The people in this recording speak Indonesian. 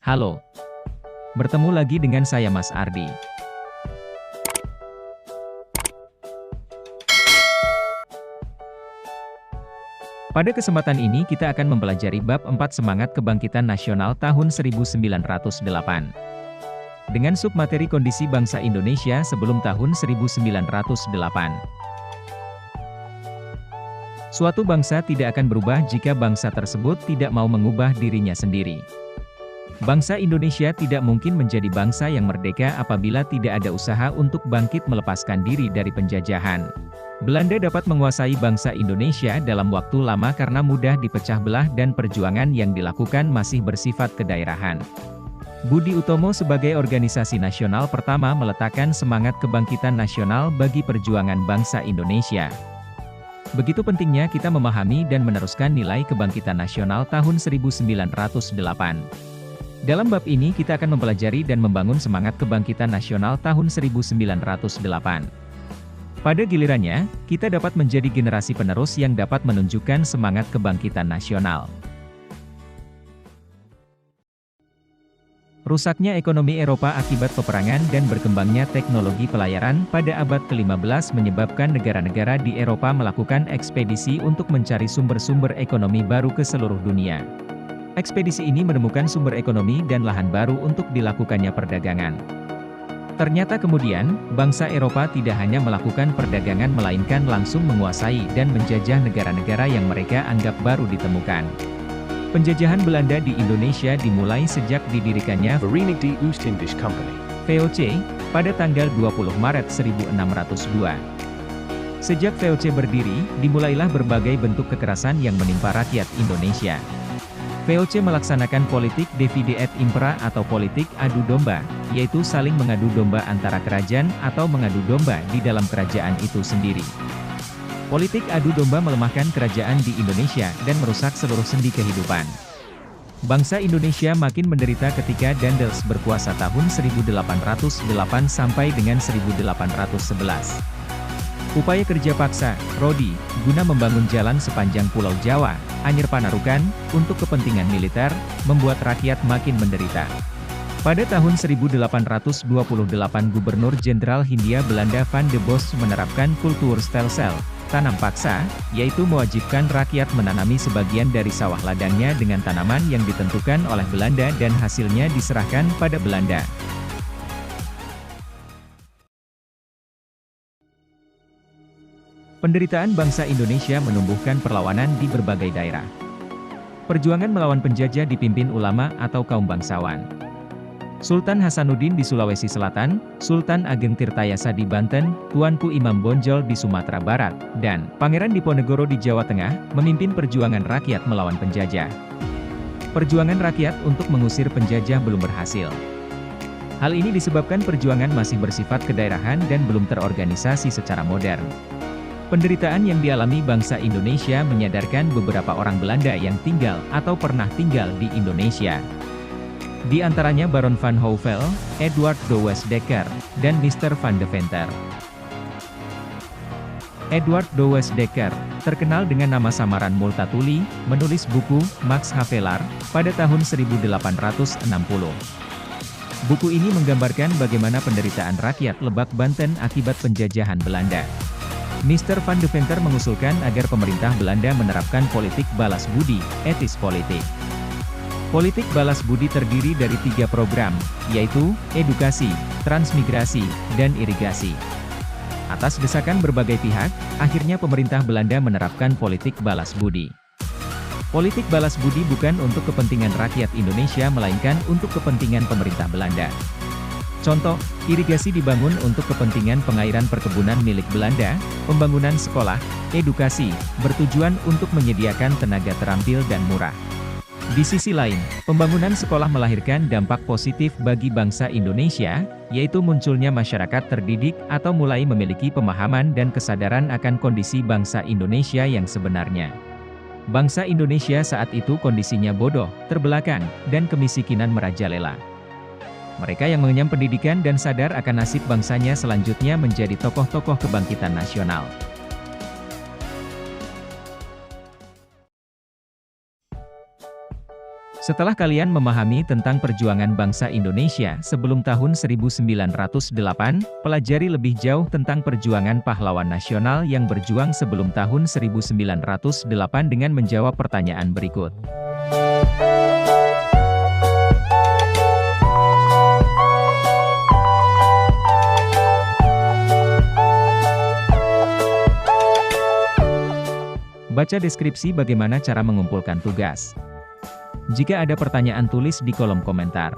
Halo, bertemu lagi dengan saya Mas Ardi. Pada kesempatan ini kita akan mempelajari bab 4 Semangat Kebangkitan Nasional tahun 1908. Dengan submateri kondisi bangsa Indonesia sebelum tahun 1908. Suatu bangsa tidak akan berubah jika bangsa tersebut tidak mau mengubah dirinya sendiri. Bangsa Indonesia tidak mungkin menjadi bangsa yang merdeka apabila tidak ada usaha untuk bangkit melepaskan diri dari penjajahan. Belanda dapat menguasai bangsa Indonesia dalam waktu lama karena mudah dipecah belah dan perjuangan yang dilakukan masih bersifat kedaerahan. Budi Utomo sebagai organisasi nasional pertama meletakkan semangat kebangkitan nasional bagi perjuangan bangsa Indonesia. Begitu pentingnya kita memahami dan meneruskan nilai kebangkitan nasional tahun 1908. Dalam bab ini kita akan mempelajari dan membangun semangat kebangkitan nasional tahun 1908. Pada gilirannya, kita dapat menjadi generasi penerus yang dapat menunjukkan semangat kebangkitan nasional. Rusaknya ekonomi Eropa akibat peperangan dan berkembangnya teknologi pelayaran pada abad ke-15 menyebabkan negara-negara di Eropa melakukan ekspedisi untuk mencari sumber-sumber ekonomi baru ke seluruh dunia. Ekspedisi ini menemukan sumber ekonomi dan lahan baru untuk dilakukannya perdagangan. Ternyata kemudian, bangsa Eropa tidak hanya melakukan perdagangan melainkan langsung menguasai dan menjajah negara-negara yang mereka anggap baru ditemukan. Penjajahan Belanda di Indonesia dimulai sejak didirikannya Verenigde Oost-Indisch Company VOC, pada tanggal 20 Maret 1602. Sejak VOC berdiri, dimulailah berbagai bentuk kekerasan yang menimpa rakyat Indonesia. VOC melaksanakan politik divide et impera atau politik adu domba, yaitu saling mengadu domba antara kerajaan atau mengadu domba di dalam kerajaan itu sendiri. Politik adu domba melemahkan kerajaan di Indonesia dan merusak seluruh sendi kehidupan. Bangsa Indonesia makin menderita ketika Daendels berkuasa tahun 1808 sampai dengan 1811. Upaya kerja paksa, Rodi, guna membangun jalan sepanjang Pulau Jawa, Anyer Panarukan, untuk kepentingan militer, membuat rakyat makin menderita. Pada tahun 1828 Gubernur Jenderal Hindia Belanda Van de Bos menerapkan kulturstelsel, tanam paksa, yaitu mewajibkan rakyat menanami sebagian dari sawah ladangnya dengan tanaman yang ditentukan oleh Belanda dan hasilnya diserahkan pada Belanda. Penderitaan bangsa Indonesia menumbuhkan perlawanan di berbagai daerah. Perjuangan melawan penjajah dipimpin ulama atau kaum bangsawan. Sultan Hasanuddin di Sulawesi Selatan, Sultan Ageng Tirtayasa di Banten, Tuanku Imam Bonjol di Sumatera Barat, dan Pangeran Diponegoro di Jawa Tengah, memimpin perjuangan rakyat melawan penjajah. Perjuangan rakyat untuk mengusir penjajah belum berhasil. Hal ini disebabkan perjuangan masih bersifat kedaerahan dan belum terorganisasi secara modern. Penderitaan yang dialami bangsa Indonesia menyadarkan beberapa orang Belanda yang tinggal atau pernah tinggal di Indonesia. Di antaranya Baron van Houvel, Edward Douwes Dekker, dan Mr. van de Venter. Edward Douwes Dekker, terkenal dengan nama samaran Multatuli, menulis buku Max Havelaar pada tahun 1860. Buku ini menggambarkan bagaimana penderitaan rakyat Lebak Banten akibat penjajahan Belanda. Mr. van de Venter mengusulkan agar pemerintah Belanda menerapkan politik balas budi, etis politik. Politik balas budi terdiri dari 3 program, yaitu, edukasi, transmigrasi, dan irigasi. Atas desakan berbagai pihak, akhirnya pemerintah Belanda menerapkan politik balas budi. Politik balas budi bukan untuk kepentingan rakyat Indonesia melainkan untuk kepentingan pemerintah Belanda. Contoh, irigasi dibangun untuk kepentingan pengairan perkebunan milik Belanda, pembangunan sekolah, edukasi, bertujuan untuk menyediakan tenaga terampil dan murah. Di sisi lain, pembangunan sekolah melahirkan dampak positif bagi bangsa Indonesia, yaitu munculnya masyarakat terdidik atau mulai memiliki pemahaman dan kesadaran akan kondisi bangsa Indonesia yang sebenarnya. Bangsa Indonesia saat itu kondisinya bodoh, terbelakang, dan kemiskinan merajalela. Mereka yang mengenyam pendidikan dan sadar akan nasib bangsanya selanjutnya menjadi tokoh-tokoh kebangkitan nasional. Setelah kalian memahami tentang perjuangan bangsa Indonesia sebelum tahun 1908, pelajari lebih jauh tentang perjuangan pahlawan nasional yang berjuang sebelum tahun 1908 dengan menjawab pertanyaan berikut. Baca deskripsi bagaimana cara mengumpulkan tugas. Jika ada pertanyaan tulis di kolom komentar.